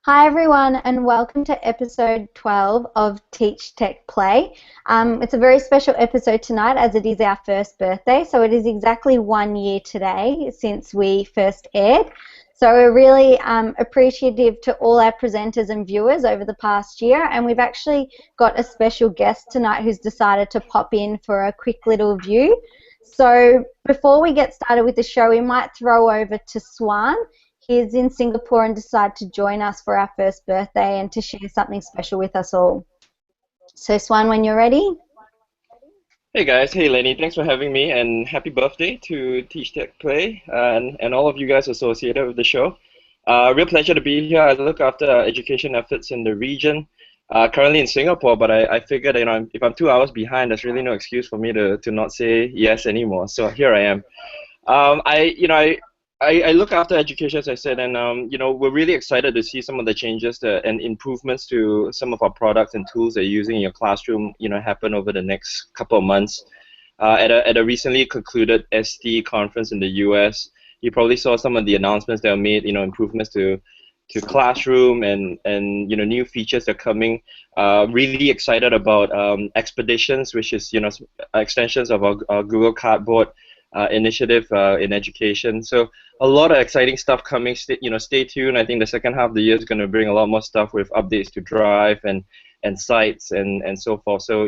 Hi everyone and welcome to episode 12 of TeachTechPlay. It's a very special episode tonight as it is our first birthday, so it is exactly 1 year today since we first aired. So we're really appreciative to all our presenters and viewers over the past year, and we've actually got a special guest tonight who's decided to pop in for a quick little view. So before we get started with the show, we might throw over to Swan. He's in Singapore and decided to join us for our first birthday and to share something special with us all. So Swan, when you're ready. Hey guys, hey Eleni, thanks for having me and happy birthday to TeachTechPlay and all of you guys associated with the show. Real pleasure to be here. I look after education efforts in the region, currently in Singapore, but I figured if I'm 2 hours behind, there's really no excuse for me to not say yes anymore. So here I am. I look after education, as I said, and we're really excited to see some of the changes and improvements to some of our products and tools that you're using in your classroom, happen over the next couple of months. At a recently concluded ST conference in the US, you probably saw some of the announcements that were made, improvements to classroom and new features that are coming. Really excited about Expeditions, which is extensions of our Google Cardboard initiative in education. So a lot of exciting stuff coming. Stay tuned. I think the second half of the year is going to bring a lot more stuff with updates to Drive and sites and so forth. So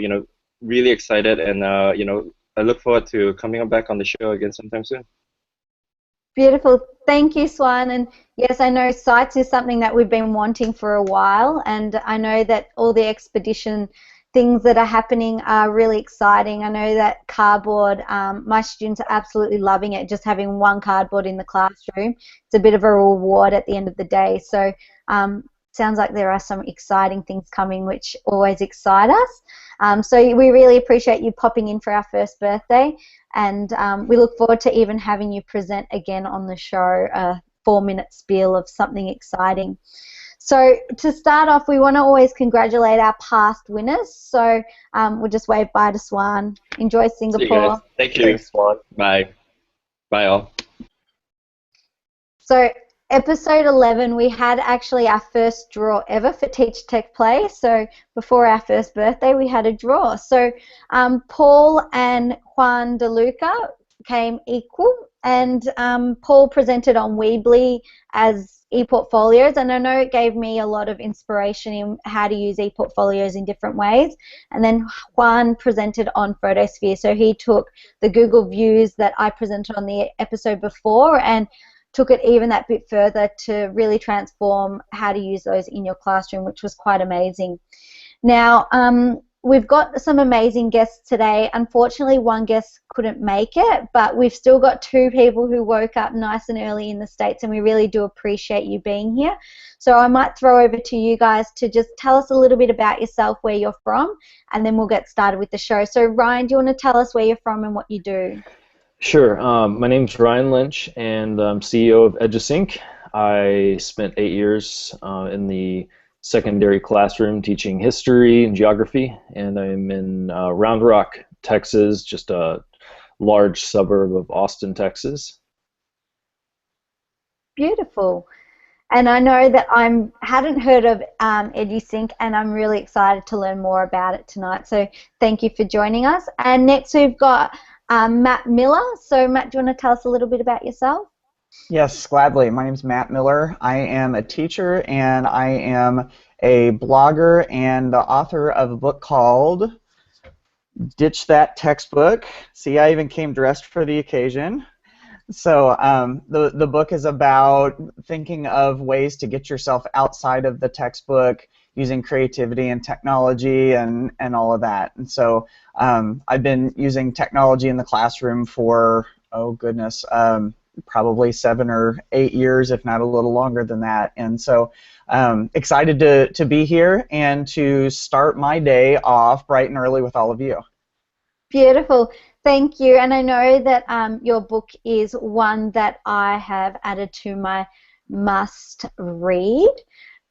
really excited, and I look forward to coming back on the show again sometime soon. Beautiful. Thank you, Swan. And yes, I know sites is something that we've been wanting for a while, and I know that all the Expedition things that are happening are really exciting. I know that cardboard, my students are absolutely loving it, just having one cardboard in the classroom. It's a bit of a reward at the end of the day. So sounds like there are some exciting things coming which always excite us. So we really appreciate you popping in for our first birthday, and we look forward to even having you present again on the show, a 4-minute spiel of something exciting. So to start off, we want to always congratulate our past winners. So we'll just wave bye to Swan. Enjoy Singapore. See you guys. Thank you. Thanks, Swan. Bye. Bye all. So episode 11, we had actually our first draw ever for TeachTechPlay. So before our first birthday, we had a draw. So Paul and Juan De Luca came equal, and Paul presented on Weebly as e-portfolios, and I know it gave me a lot of inspiration in how to use e-portfolios in different ways. And then Juan presented on Photosphere, so he took the Google views that I presented on the episode before and took it even that bit further to really transform how to use those in your classroom, which was quite amazing. Now, we've got some amazing guests today. Unfortunately, one guest couldn't make it, but we've still got 2 people who woke up nice and early in the States, and we really do appreciate you being here. So I might throw over to you guys to just tell us a little bit about yourself, where you're from, and then we'll get started with the show. So Ryan, do you want to tell us where you're from and what you do? Sure. My name's Ryan Lynch, and I'm CEO of EduSync. I spent 8 years in the secondary classroom teaching history and geography, and I'm in Round Rock, Texas, just a large suburb of Austin, Texas. Beautiful. And I know that I hadn't heard of EduSync, and I'm really excited to learn more about it tonight. So thank you for joining us. And next we've got Matt Miller. So Matt, do you want to tell us a little bit about yourself? Yes, gladly. My name is Matt Miller. I am a teacher, and I am a blogger and the author of a book called Ditch That Textbook. See, I even came dressed for the occasion. So the book is about thinking of ways to get yourself outside of the textbook using creativity and technology and all of that. And so I've been using technology in the classroom for, oh goodness, probably 7 or 8 years, if not a little longer than that. And so excited to be here and to start my day off bright and early with all of you. Beautiful. Thank you. And I know that your book is one that I have added to my must read.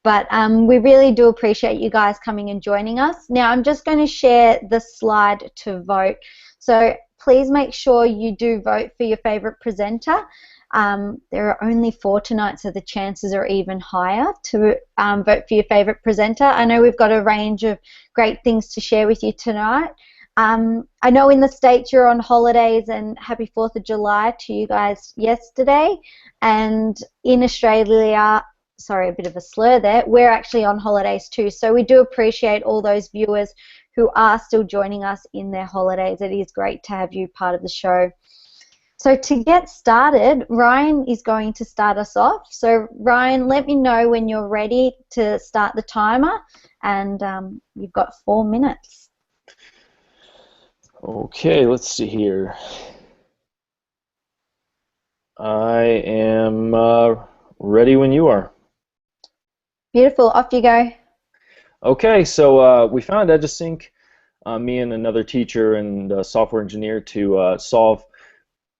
But we really do appreciate you guys coming and joining us. Now I'm just going to share the slide to vote. So please make sure you do vote for your favorite presenter. There are only 4 tonight, so the chances are even higher to vote for your favourite presenter. I know we've got a range of great things to share with you tonight. I know in the States you're on holidays, and happy 4th of July to you guys yesterday. And in Australia, sorry, a bit of a slur there, we're actually on holidays too. So we do appreciate all those viewers who are still joining us in their holidays. It is great to have you part of the show. So to get started, Ryan is going to start us off. So Ryan, let me know when you're ready to start the timer, and you've got 4 minutes. Okay, let's see here. I am ready when you are. Beautiful, off you go. Okay, so we found EduSync, me and another teacher and software engineer, to solve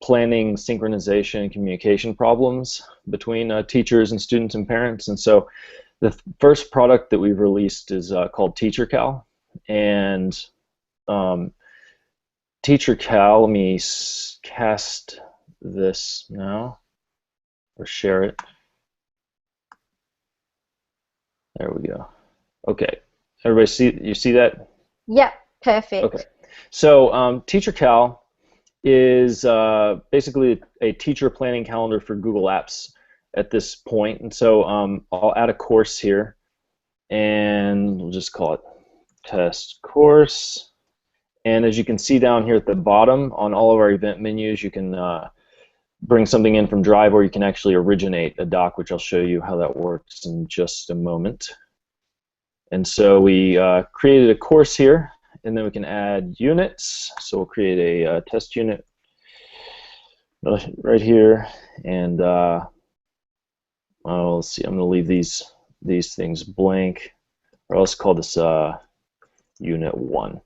planning, synchronization, and communication problems between teachers and students and parents. And so the first product that we've released is called TeacherCal. And TeacherCal, let me cast this now, or share it. There we go. Okay, everybody you see that? Yep, perfect. Okay, so TeacherCal is basically a teacher planning calendar for Google Apps at this point. And so I'll add a course here, and we'll just call it test course. And as you can see down here at the bottom on all of our event menus, you can bring something in from Drive, or you can actually originate a doc, which I'll show you how that works in just a moment. And so we created a course here, and then we can add units. So we'll create a test unit right here, and let's see, I'm going to leave these things blank, or let's call this unit 1.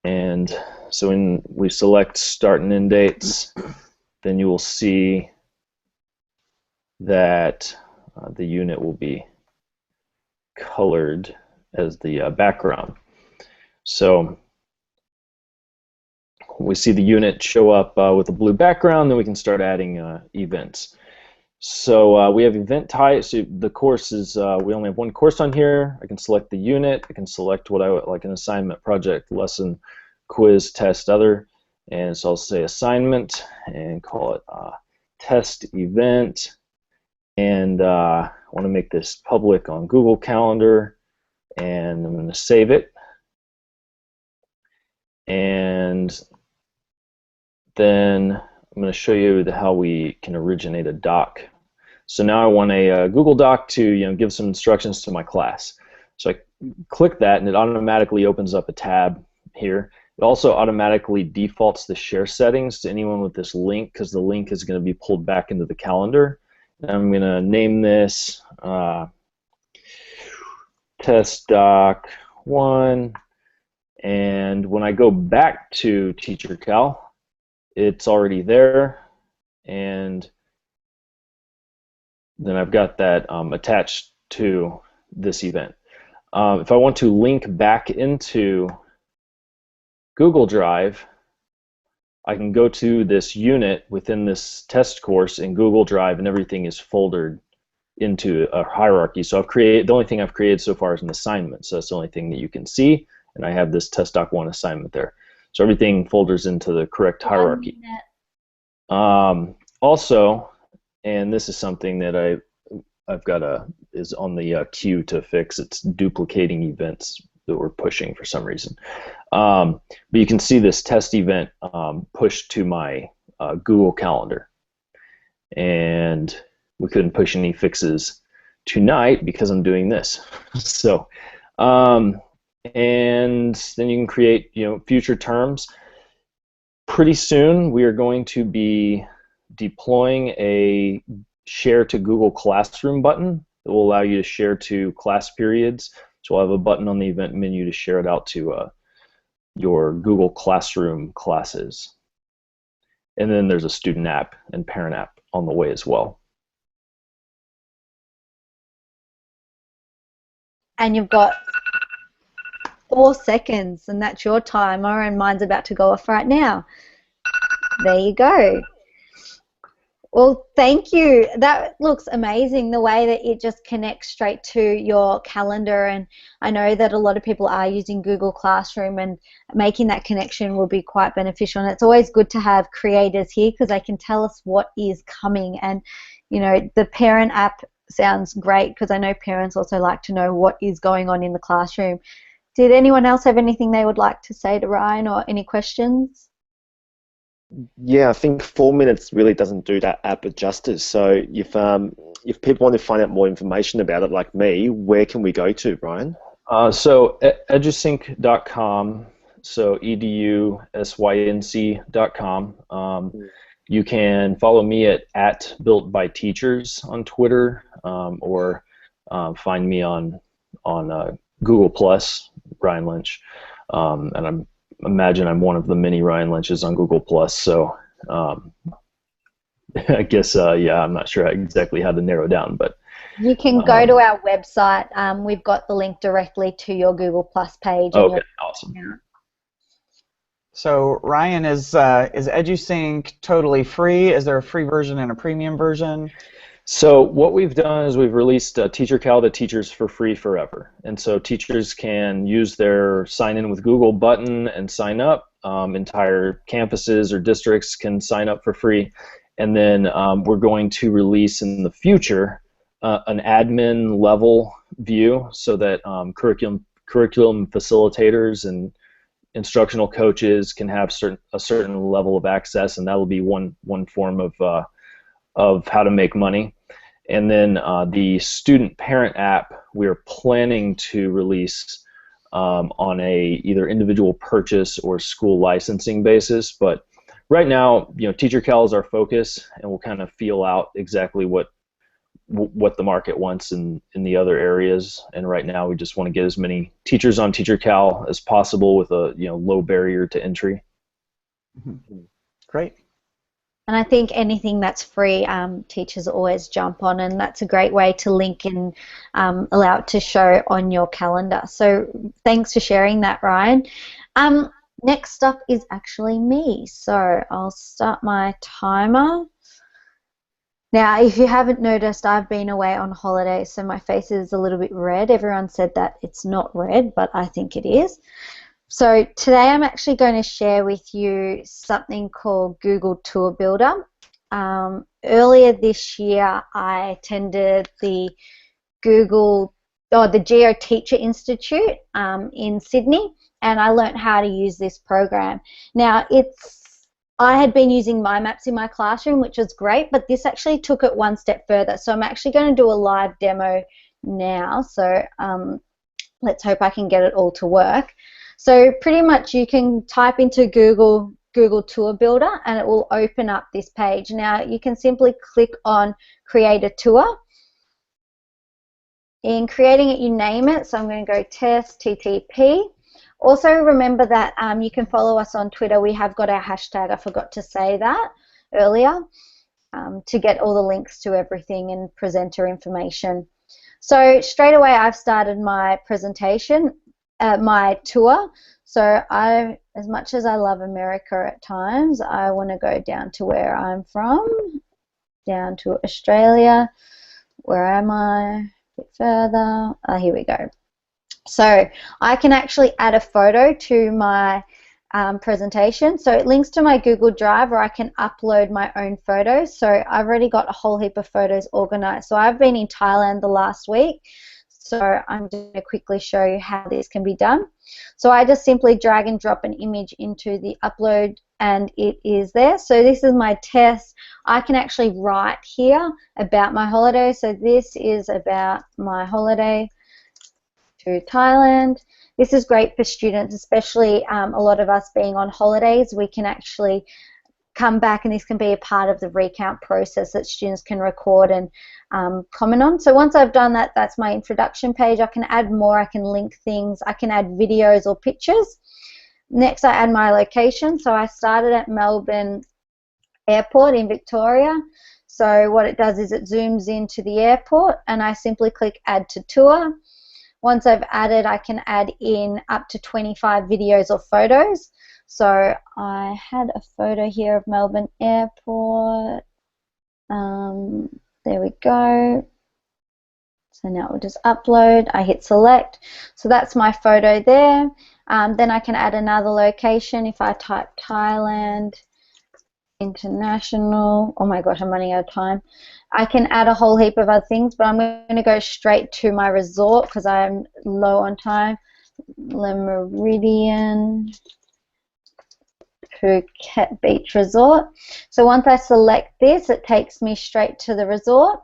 And so when we select start and end dates, then you will see that the unit will be colored as the background. So we see the unit show up with a blue background, then we can start adding events. So we have event types. So the course is, we only have one course on here. I can select the unit. I can select what I would like: an assignment, project, lesson, quiz, test, other. And so I'll say assignment and call it test event. And I want to make this public on Google Calendar, and I'm going to save it. And then I'm going to show you how we can originate a doc. So now I want a Google Doc to give some instructions to my class. So I click that, and it automatically opens up a tab here. It also automatically defaults the share settings to anyone with this link, because the link is going to be pulled back into the calendar. And I'm going to name this test doc 1. And when I go back to TeacherCal, it's already there, and then I've got that attached to this event. If I want to link back into Google Drive, I can go to this unit within this test course in Google Drive, and everything is foldered into a hierarchy. So the only thing I've created so far is an assignment, so that's the only thing that you can see, and I have this test doc 1 assignment there. So everything folders into the correct hierarchy. Also, and this is something that I've got is on the queue to fix. It's duplicating events that we're pushing for some reason. But you can see this test event pushed to my Google Calendar, and we couldn't push any fixes tonight because I'm doing this. So, and then you can create future terms. Pretty soon we are going to be deploying a share to Google Classroom button that will allow you to share to class periods. So we'll have a button on the event menu to share it out to your Google Classroom classes. And then there's a student app and parent app on the way as well. And you've got 4 seconds, and that's your timer, and mine's about to go off right now. There you go. Well, thank you. That looks amazing, the way that it just connects straight to your calendar. And I know that a lot of people are using Google Classroom, and making that connection will be quite beneficial. And it's always good to have creators here because they can tell us what is coming. And, you know, the parent app sounds great because I know parents also like to know what is going on in the classroom. Did anyone else have anything they would like to say to Ryan, or any questions? Yeah, I think 4 minutes really doesn't do that app justice. So if people want to find out more information about it, like me, where can we go to, Brian? So edusync.com, so edusync.com. You can follow me at Built by Teachers on Twitter, or find me on Google Plus, Ryan Lynch, and imagine I'm one of the many Ryan Lynches on Google Plus. So I guess yeah, I'm not sure exactly how to narrow down, but you can go to our website. We've got the link directly to your Google Plus page. Okay, awesome. Yeah. So Ryan, is EduSync totally free? Is there a free version and a premium version? So what we've done is we've released TeacherCal to teachers for free forever. And so teachers can use their sign in with Google button and sign up. Entire campuses or districts can sign up for free. And then we're going to release in the future an admin level view so that curriculum facilitators and instructional coaches can have a certain level of access, and that will be one form of how to make money. And then the student parent app we're planning to release on a either individual purchase or school licensing basis. But right now, you know, TeacherCal is our focus, and we'll kind of feel out exactly what the market wants in the other areas. And right now, we just want to get as many teachers on TeacherCal as possible with a low barrier to entry. Mm-hmm. Great. And I think anything that's free, teachers always jump on, and that's a great way to link and allow it to show on your calendar. So thanks for sharing that, Ryan. Next up is actually me. So I'll start my timer. Now, if you haven't noticed, I've been away on holiday, so my face is a little bit red. Everyone said that it's not red, but I think it is. So today I'm actually going to share with you something called Google Tour Builder. Earlier this year I attended the Geo Teacher Institute in Sydney, and I learned how to use this program. Now I had been using My Maps in my classroom, which was great, but this actually took it one step further. So I'm actually going to do a live demo now. So let's hope I can get it all to work. So pretty much you can type into Google Tour Builder and it will open up this page. Now you can simply click on Create a Tour. In creating it, you name it. So I'm going to go Test TTP. Also remember that you can follow us on Twitter. We have got our hashtag. I forgot to say that earlier to get all the links to everything and presenter information. So straight away I've started my presentation. My tour. So as much as I love America at times, I want to go down to where I'm from, down to Australia. Where am I? A bit further. Here we go. So I can actually add a photo to my presentation. So it links to my Google Drive, or I can upload my own photos. So I've already got a whole heap of photos organized. So I've been in Thailand the last week. So I'm going to quickly show you how this can be done. So I just simply drag and drop an image into the upload and it is there. So this is my test. I can actually write here about my holiday. So this is about my holiday to Thailand. This is great for students, especially a lot of us being on holidays. We can actually come back, and this can be a part of the recount process that students can record and comment on. So once I've done that, that's my introduction page. I can add more, I can link things, I can add videos or pictures. Next I add my location. So I started at Melbourne Airport in Victoria. So what it does is it zooms into the airport and I simply click Add to Tour. Once I've added, I can add in up to 25 videos or photos. So I had a photo here of Melbourne Airport. There we go. So now we'll just upload. I hit select. So that's my photo there. Then I can add another location if I type Thailand, international. Oh my gosh, I'm running out of time. I can add a whole heap of other things, but I'm going to go straight to my resort because I'm low on time. Le Meridian Phuket Beach Resort. So once I select this, it takes me straight to the resort,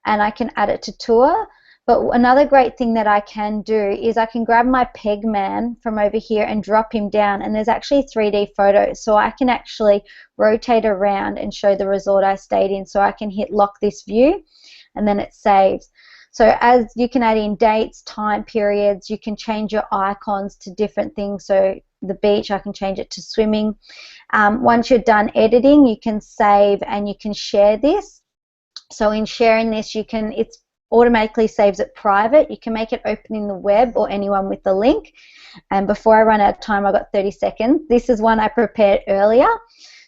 and I can add it to tour. But another great thing that I can do is I can grab my peg man from over here and drop him down, and there's actually 3D photos, so I can actually rotate around and show the resort I stayed in. So I can hit lock this view, and then it saves. So as you can add in dates, time periods, you can change your icons to different things. So the beach, I can change it to swimming. Once you're done editing, you can save and you can share this. So in sharing this, you can, it's automatically saves it private. You can make it open in the web or anyone with the link. And before I run out of time, I've got 30 seconds. This is one I prepared earlier.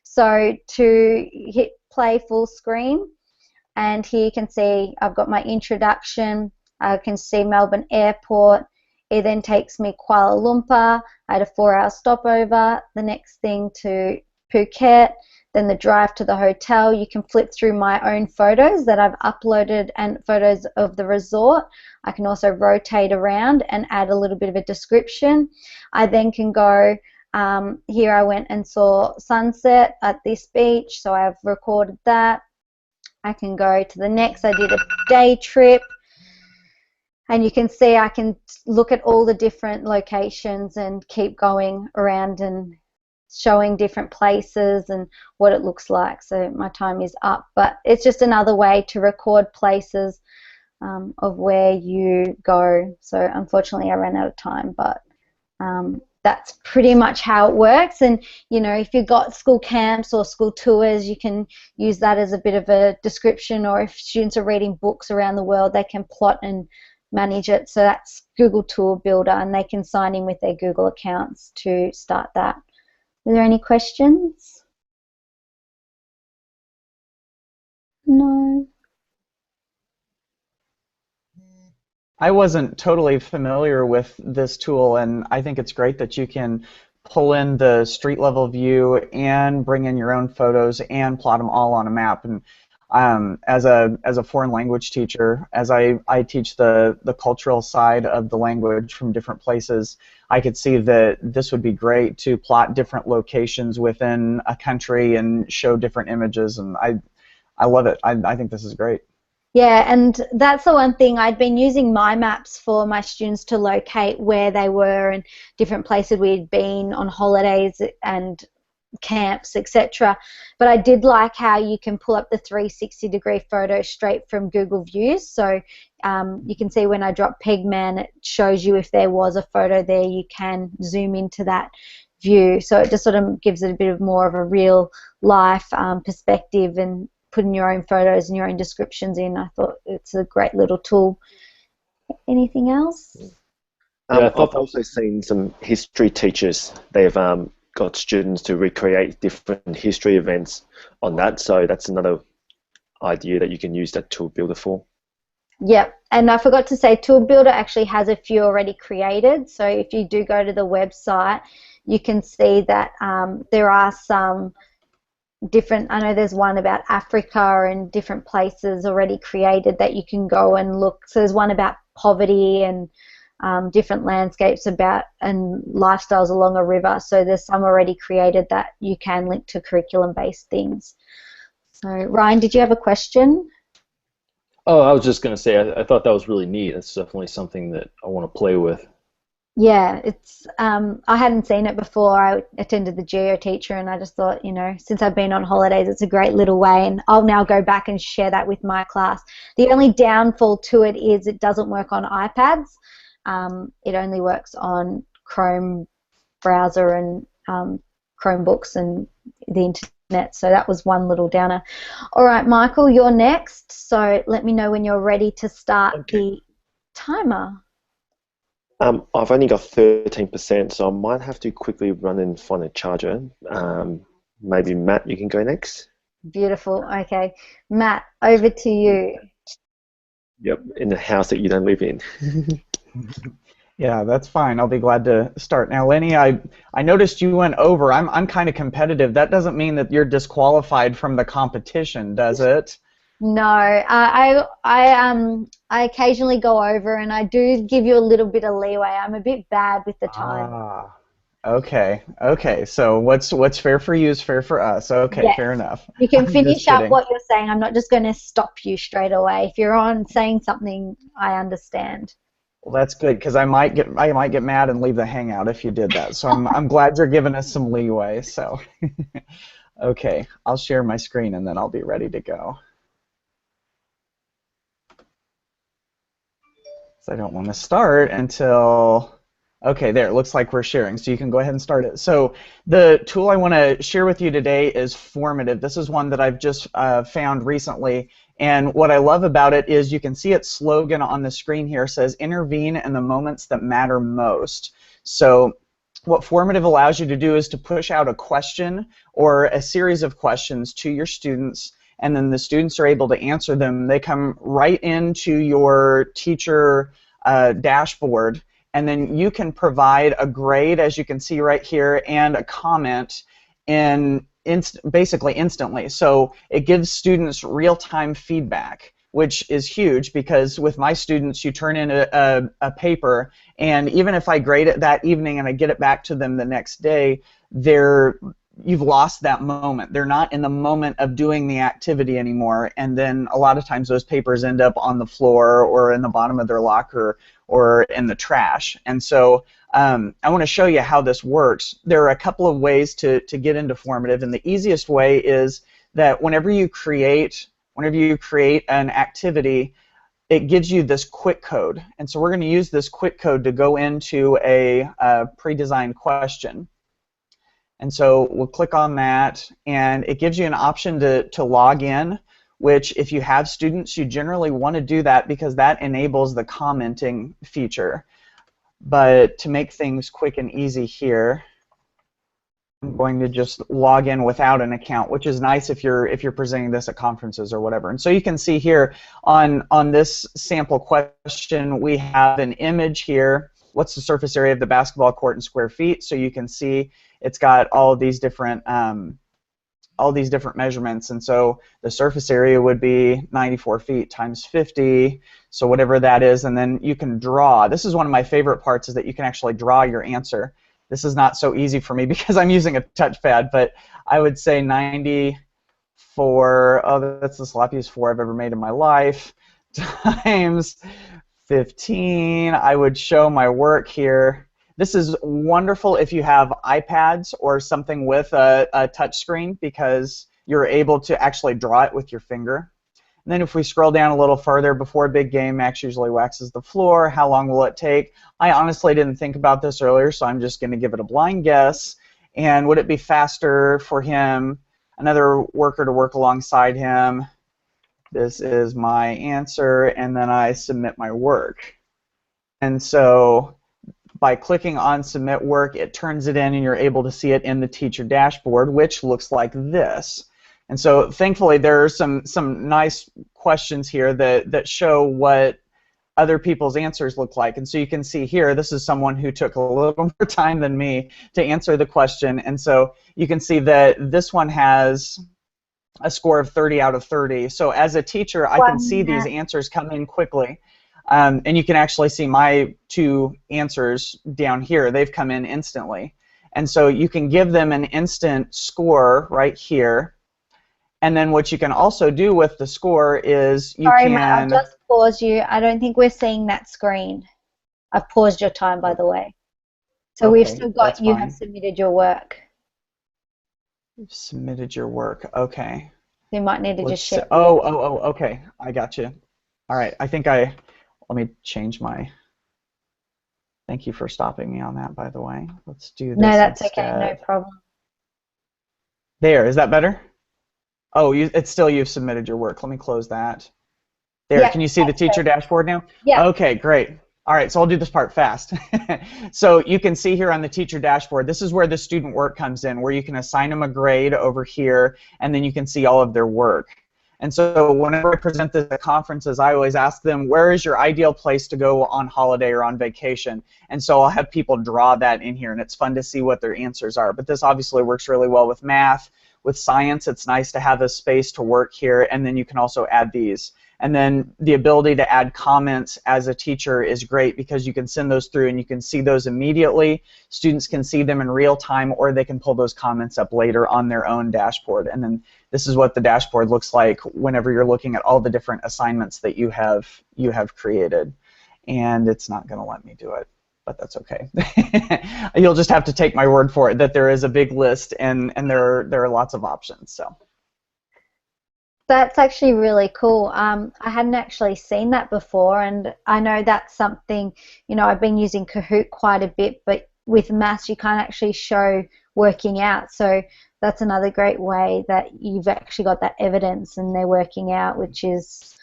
So to hit play full screen, and here you can see I've got my introduction. I can see Melbourne Airport. It then takes me Kuala Lumpur. I had a 4-hour stopover. The next thing to Phuket. Then the drive to the hotel. You can flip through my own photos that I've uploaded and photos of the resort. I can also rotate around and add a little bit of a description. I then can go, here I went and saw sunset at this beach, so I've recorded that. I can go to the next. I did a day trip, and you can see I can look at all the different locations and keep going around and showing different places and what it looks like. So my time is up, but it's just another way to record places of where you go. So unfortunately I ran out of time, but that's pretty much how it works. And you know, if you've got school camps or school tours, you can use that as a bit of a description, or if students are reading books around the world, they can plot and manage it. So that's Google Tour Builder, and they can sign in with their Google accounts to start that. Are there any questions? No. I wasn't totally familiar with this tool, and I think it's great that you can pull in the street level view and bring in your own photos and plot them all on a map. And as a foreign language teacher, as I teach the cultural side of the language from different places, I could see that this would be great to plot different locations within a country and show different images, and I love it. I think this is great. Yeah, and that's the one thing. I'd been using my maps for my students to locate where they were and different places we'd been on holidays and camps, etc. But I did like how you can pull up the 360-degree photo straight from Google Views. So you can see when I drop Pegman, it shows you if there was a photo there. You can zoom into that view. So it just sort of gives it a bit of more of a real life perspective, and putting your own photos and your own descriptions in. I thought it's a great little tool. Anything else? I've also seen some history teachers. They've got students to recreate different history events on that. So that's another idea that you can use that tool builder for. Yep, and I forgot to say Tool Builder actually has a few already created. So if you do go to the website, you can see that there are some different, I know there's one about Africa and different places already created that you can go and look. So there's one about poverty and different landscapes about and lifestyles along a river. So there's some already created that you can link to curriculum-based things. So Ryan, did you have a question? Oh, I was just going to say I thought that was really neat. It's definitely something that I want to play with. Yeah, it's I hadn't seen it before. I attended the Geo Teacher, and I just thought, you know, since I've been on holidays, it's a great little way, and I'll now go back and share that with my class. The only downfall to it is it doesn't work on iPads. It only works on Chrome browser and Chromebooks and the internet, so that was one little downer. All right, Michael, you're next, so let me know when you're ready to start the timer. I've only got 13%, so I might have to quickly run and find a charger. Maybe Matt, you can go next. Beautiful. Okay. Matt, over to you. Yep, in the house that you don't live in. Yeah, that's fine. I'll be glad to start. Now, Lenny, I noticed you went over. I'm kind of competitive. That doesn't mean that you're disqualified from the competition, does it? No, I occasionally go over, and I do give you a little bit of leeway. I'm a bit bad with the time. Ah, okay, okay. So what's fair for you is fair for us. Okay, Yes. fair enough. You can I'm just finish up kidding. what you're saying. I'm not just going to stop you straight away. If you're on saying something, I understand. Well, that's good because I might get mad and leave the hangout if you did that. So I'm glad you're giving us some leeway. So okay, I'll share my screen and then I'll be ready to go. So I don't want to start until, okay, there, it looks like we're sharing, so you can go ahead and start it. So the tool I want to share with you today is Formative. This is one that I've just found recently, and what I love about it is you can see its slogan on the screen here. It says, intervene in the moments that matter most. So what Formative allows you to do is to push out a question or a series of questions to your students, and then the students are able to answer them. They come right into your teacher dashboard, and then you can provide a grade, as you can see right here, and a comment basically instantly. So it gives students real-time feedback, which is huge because with my students, you turn in a paper, and even if I grade it that evening and I get it back to them the next day, you've lost that moment. They're not in the moment of doing the activity anymore, and then a lot of times those papers end up on the floor or in the bottom of their locker or in the trash. And so I want to show you how this works. There are a couple of ways to get into Formative, and the easiest way is that whenever you create an activity, it gives you this quick code. And so we're going to use this quick code to go into a pre-designed question. And so we'll click on that, and it gives you an option to log in, which if you have students, you generally want to do that because that enables the commenting feature. But to make things quick and easy here, I'm going to just log in without an account, which is nice if you're presenting this at conferences or whatever. And so you can see here on this sample question, we have an image here. What's the surface area of the basketball court in square feet? So you can see it's got all these different measurements, and so the surface area would be 94 feet times 50, so whatever that is, and then you can draw. This is one of my favorite parts, is that you can actually draw your answer. This is not so easy for me because I'm using a touchpad, but I would say 94, oh, that's the sloppiest 4 I've ever made in my life, times 15. I would show my work here. This is wonderful if you have iPads or something with a touch screen because you're able to actually draw it with your finger. And then if we scroll down a little further, before a big game, Max usually waxes the floor. How long will it take? I honestly didn't think about this earlier, so I'm just going to give it a blind guess. And would it be faster for him, another worker to work alongside him? This is my answer, and then I submit my work. And so by clicking on Submit Work, it turns it in, and you're able to see it in the teacher dashboard, which looks like this. And so thankfully there are some nice questions here that show what other people's answers look like. And so you can see here, this is someone who took a little more time than me to answer the question. And so you can see that this one has a score of 30 out of 30. So as a teacher, I can see these answers come in quickly. And you can actually see my 2 answers down here. They've come in instantly. And so you can give them an instant score right here. And then what you can also do with the score is you Sorry, can... Matt, I'll just pause you. I don't think we're seeing that screen. I've paused your time, by the way. So okay, we've still got, you fine. have submitted your work. You've submitted your work. Okay. So you might need to just share. Okay. I got you. All right. Let me change my... Thank you for stopping me on that, by the way. Let's do this. No, that's instead. okay. No problem. There. Is that better? Oh, it's still you've submitted your work. Let me close that. There. Yeah, can you see the teacher dashboard now? Yeah. Okay, great. All right, so I'll do this part fast. So you can see here on the teacher dashboard, this is where the student work comes in, where you can assign them a grade over here, and then you can see all of their work. And so whenever I present this at conferences, I always ask them, where is your ideal place to go on holiday or on vacation? And so I'll have people draw that in here, and it's fun to see what their answers are. But this obviously works really well with math. With science, it's nice to have a space to work here, and then you can also add these. And then the ability to add comments as a teacher is great because you can send those through and you can see those immediately. Students can see them in real time, or they can pull those comments up later on their own dashboard. And then this is what the dashboard looks like whenever you're looking at all the different assignments that you have created. And it's not going to let me do it, but that's okay. You'll just have to take my word for it that there is a big list and there are lots of options. So. That's actually really cool. I hadn't actually seen that before, and I know that's something, you know, I've been using Kahoot quite a bit, but with maths you can't actually show working out, so that's another great way that you've actually got that evidence and they're working out, which is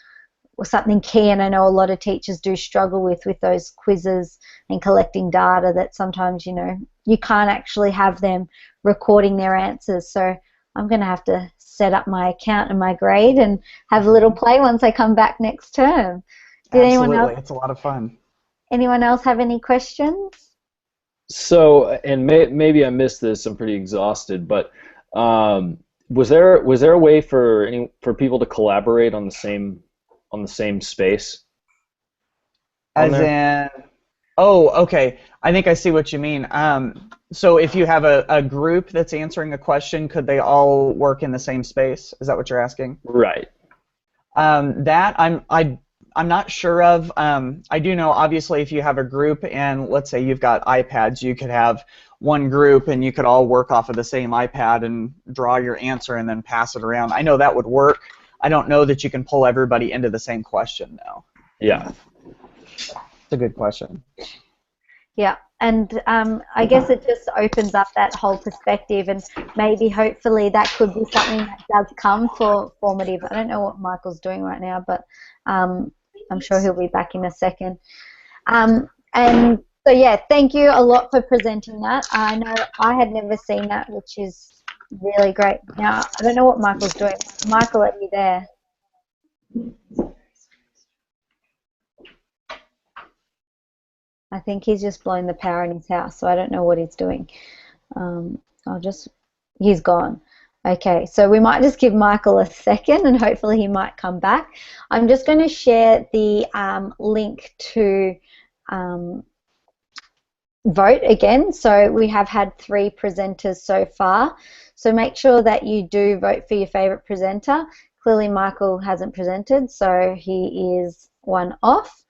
something key, and I know a lot of teachers do struggle with those quizzes and collecting data that sometimes, you know, you can't actually have them recording their answers. So I'm going to have to set up my account and my grade and have a little play once I come back next term. Absolutely, it's a lot of fun. Anyone else have any questions? So, and maybe I missed this, I'm pretty exhausted, but was there a way for people to collaborate on the same space? As in, oh, okay. I think I see what you mean. So if you have a group that's answering a question, could they all work in the same space? Is that what you're asking? Right. That I'm not sure of. I do know, obviously, if you have a group and let's say you've got iPads, you could have one group and you could all work off of the same iPad and draw your answer and then pass it around. I know that would work. I don't know that you can pull everybody into the same question, though. Yeah. It's a good question. Yeah, and I guess it just opens up that whole perspective, and maybe hopefully that could be something that does come for Formative. I don't know what Michael's doing right now, but I'm sure he'll be back in a second. And so yeah, thank you a lot for presenting that. I know I had never seen that, which is really great. Now, I don't know what Michael's doing. Michael, are you there? I think he's just blowing the power in his house, so I don't know what he's doing. He's gone. Okay, so we might just give Michael a second and hopefully he might come back. I'm just going to share the link to vote again. So we have had 3 presenters so far. So make sure that you do vote for your favorite presenter. Clearly Michael hasn't presented, so he is one off.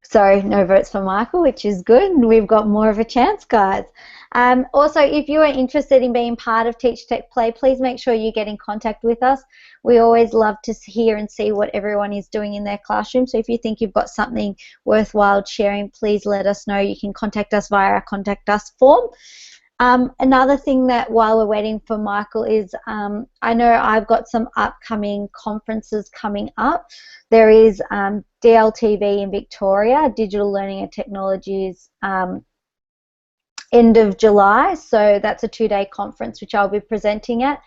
So no votes for Michael, which is good. We've got more of a chance, guys. Also, if you are interested in being part of TeachTechPlay, please make sure you get in contact with us. We always love to hear and see what everyone is doing in their classroom. So if you think you've got something worthwhile sharing, please let us know. You can contact us via our Contact Us form. Another thing that while we're waiting for Michael is I know I've got some upcoming conferences coming up. There is DLTV in Victoria, Digital Learning and Technologies, end of July. So that's a 2-day conference which I'll be presenting at,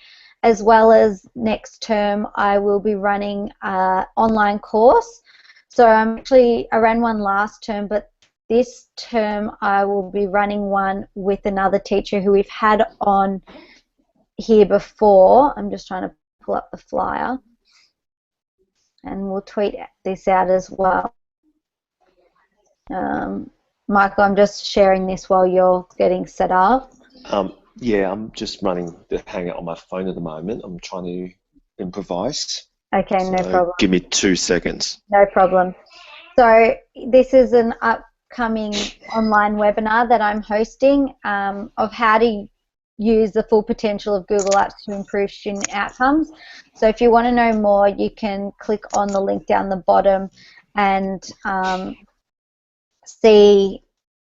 as well as next term I will be running an online course. So I ran one last term, but this term I will be running one with another teacher who we've had on here before. I'm just trying to pull up the flyer, and we'll tweet this out as well. Michael, I'm just sharing this while you're getting set up. Yeah, I'm just running the Hangout on my phone at the moment. I'm trying to improvise. Okay, so no problem. Give me 2 seconds. No problem. So this is an upcoming online webinar that I'm hosting of how to use the full potential of Google Apps to improve student outcomes. So if you want to know more, you can click on the link down the bottom and see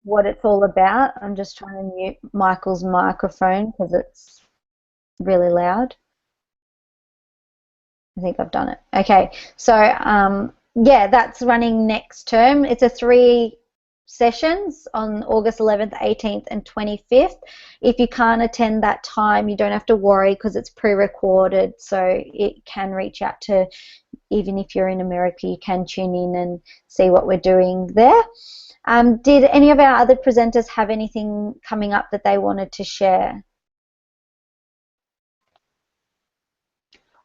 what it's all about. I'm just trying to mute Michael's microphone because it's really loud. I think I've done it. Okay, so Yeah, that's running next term. It's a 3 sessions on August 11th, 18th, and 25th. If you can't attend that time, you don't have to worry because it's pre-recorded, so it can reach out to, even if you're in America, you can tune in and see what we're doing there. Did any of our other presenters have anything coming up that they wanted to share?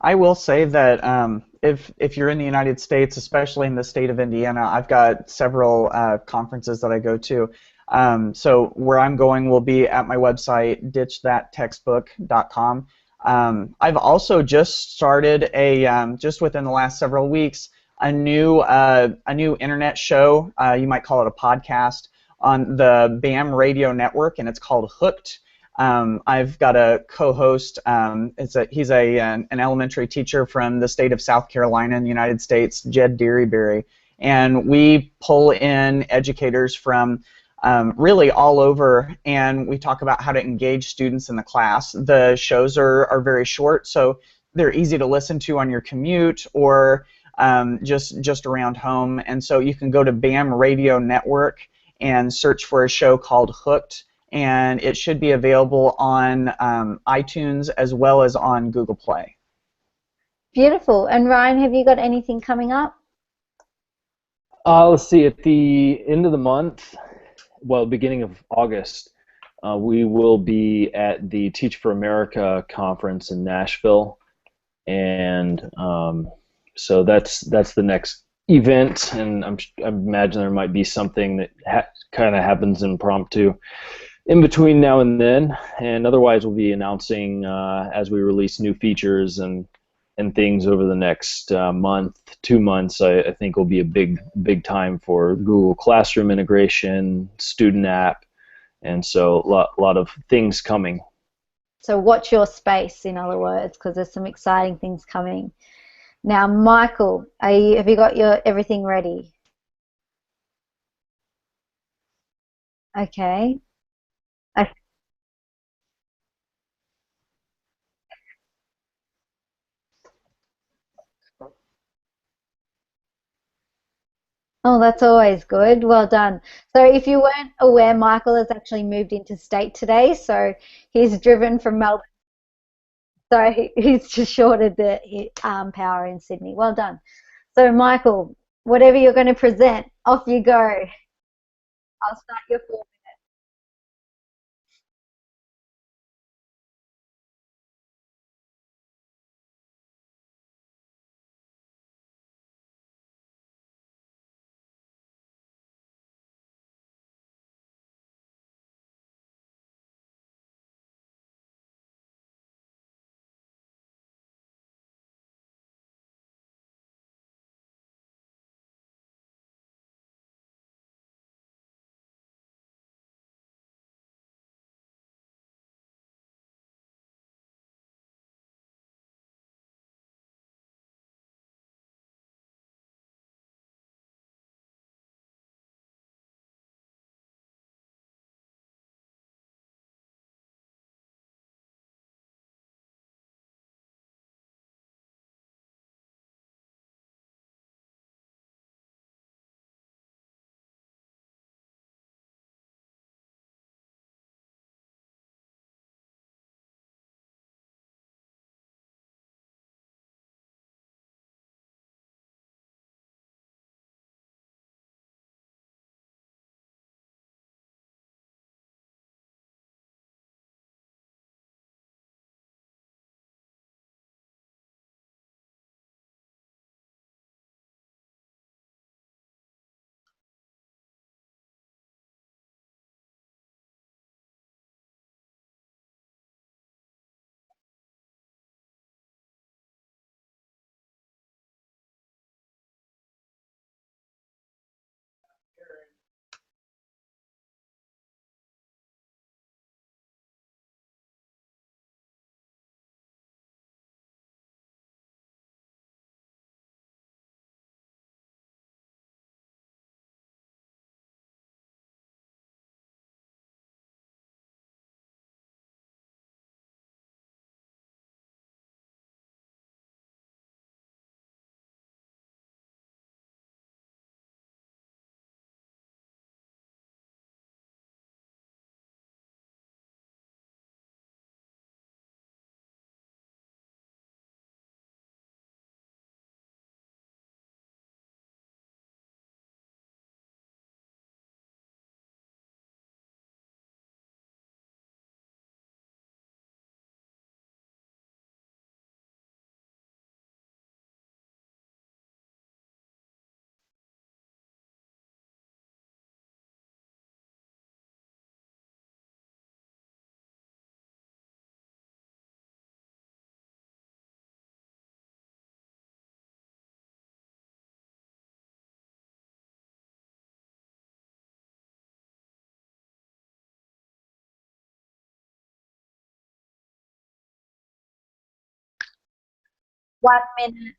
I will say that if you're in the United States, especially in the state of Indiana, I've got several conferences that I go to. So where I'm going will be at my website, ditchthattextbook.com. I've also just started just within the last several weeks, a new internet show. You might call it a podcast on the BAM radio network, and it's called Hooked. I've got a co-host. He's an elementary teacher from the state of South Carolina in the United States, Jed Dearyberry, and we pull in educators from really all over, and we talk about how to engage students in the class. The shows are very short, so they're easy to listen to on your commute or just around home. And so you can go to BAM Radio Network and search for a show called Hooked, and it should be available on iTunes as well as on Google Play. Beautiful. And Ryan, have you got anything coming up? Let's see, at the end of the month, well, beginning of August, we will be at the Teach for America conference in Nashville, and so that's the next event, and I imagine there might be something that kind of happens impromptu in between now and then, and otherwise we'll be announcing as we release new features and things over the next month, 2 months. I think will be a big time for Google Classroom integration, student app, and so a lot of things coming. So watch your space, in other words, because there's some exciting things coming. Now, Michael, have you got your everything ready? Okay. Oh, that's always good. Well done. So if you weren't aware, Michael has actually moved into state today, so he's driven from Melbourne. So he's just shorted the power in Sydney. Well done. So Michael, whatever you're going to present, off you go. I'll start your 4 1 minute.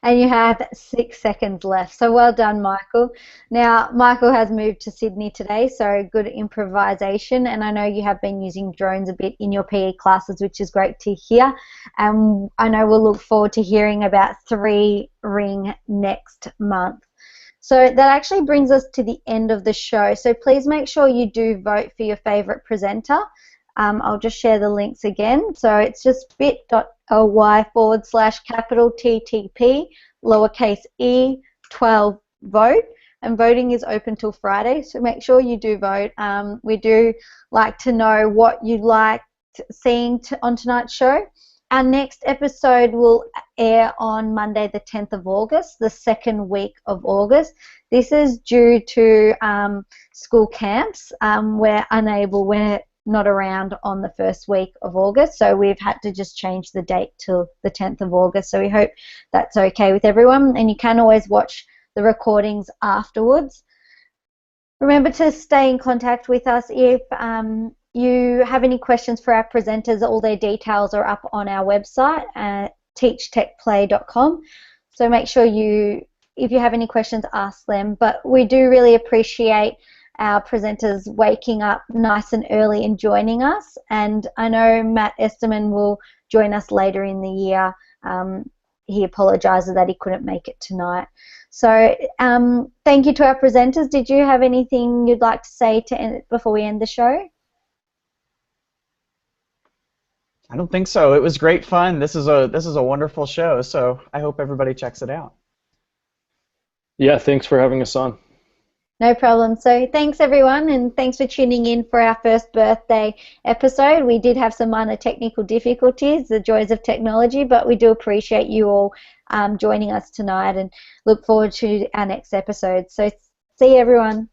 And you have 6 seconds left. So well done, Michael. Now, Michael has moved to Sydney today, so good improvisation. And I know you have been using drones a bit in your PE classes, which is great to hear. And I know we'll look forward to hearing about 3Ring next month. So that actually brings us to the end of the show. So please make sure you do vote for your favorite presenter. I'll just share the links again. So it's just bit.ly/capital TTP lowercase e 12 vote. And voting is open till Friday, so make sure you do vote. We do like to know what you like seeing on tonight's show. Our next episode will air on Monday the 10th of August, the second week of August. This is due to school camps. We're not around on the first week of August, so we've had to just change the date till the 10th of August. So we hope that's okay with everyone, and you can always watch the recordings afterwards. Remember to stay in contact with us if you have any questions for our presenters. All their details are up on our website at TeachTechPlay.com. So make sure if you have any questions, ask them. But we do really appreciate our presenters waking up nice and early and joining us. And I know Matt Esterman will join us later in the year. He apologises that he couldn't make it tonight. So thank you to our presenters. Did you have anything you'd like to say before we end the show? I don't think so. It was great fun. This is a wonderful show, so I hope everybody checks it out. Yeah, thanks for having us on. No problem. So thanks everyone, and thanks for tuning in for our first birthday episode. We did have some minor technical difficulties, the joys of technology, but we do appreciate you all joining us tonight and look forward to our next episode. So see you everyone.